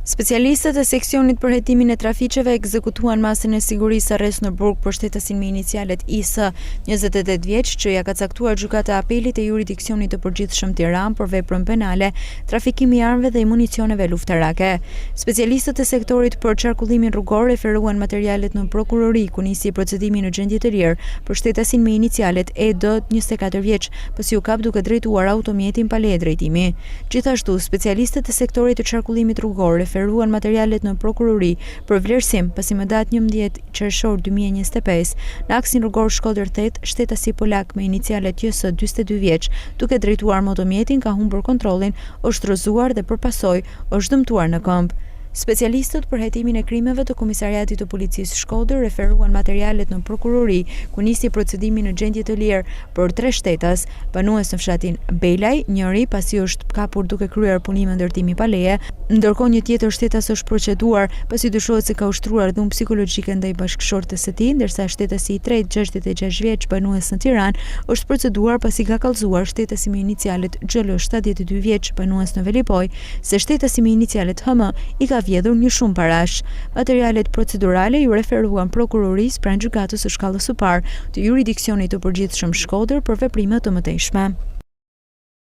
Specialistët e seksionit për hetimin e trafiqeve ekzekutuan masën e sigurisë arrest në burg për shtetasin me inicialet IS, 28 vjeç, që ja ka caktuar gjykata e apelit e jurisdiksionit të përgjithshëm Tiranë për veprën penale, trafikim i armëve dhe i municioneve luftarake. Specialistët e sektorit për qarkullimin rrugor referuan materialet në prokurori, ku nisi procedimi në gjendje të lirë për shtetasin me inicialet ED, 24 vjeç, pasi u kap duke drejtuar automjetin pa leje drejtimi. Gjithashtu, specialistët e sektorit të qarkullimit rrugor referuan materialet në prokurori për vlerësim, pasi më datë 11 qershor 2025, në aksin rrugor Shkodër 8, shtetasi polak me inicialet JS 42 vjeç, duke drejtuar motomjetin ka humbur kontrollin, është rrëzuar dhe përpasoj është dëmtuar në këmbë. Specialistët për hetimin e krimeve të Komisariatit të Policisë Shkodër referuan materialet në prokurori, ku nisi procedimi në gjendje të lirë për 3 shtetas, banues në fshatin Belaj, njëri pasi është kapur duke kryer punime ndërtimi pa leje, ndërkohë një tjetër shtetas është proceduar pasi dyshohet se ka ushtruar dhunë psikologjike ndaj bashkëshortes së tij, ndërsa shtetasi i tretë, 66 vjeç, banues në Tiranë, është proceduar pasi ka kallëzuar shtetasi me inicialet XL, 72 vjeç, banues në Velipoj, se shtetasi me inicialet HM i ka vjedhur një shumë parash. Materialet procedurale ju referuan prokurorisë pranë gjykatës së shkallës së parë të jurisdiksionit të përgjithshëm Shkodër për veprime të mëtejshme.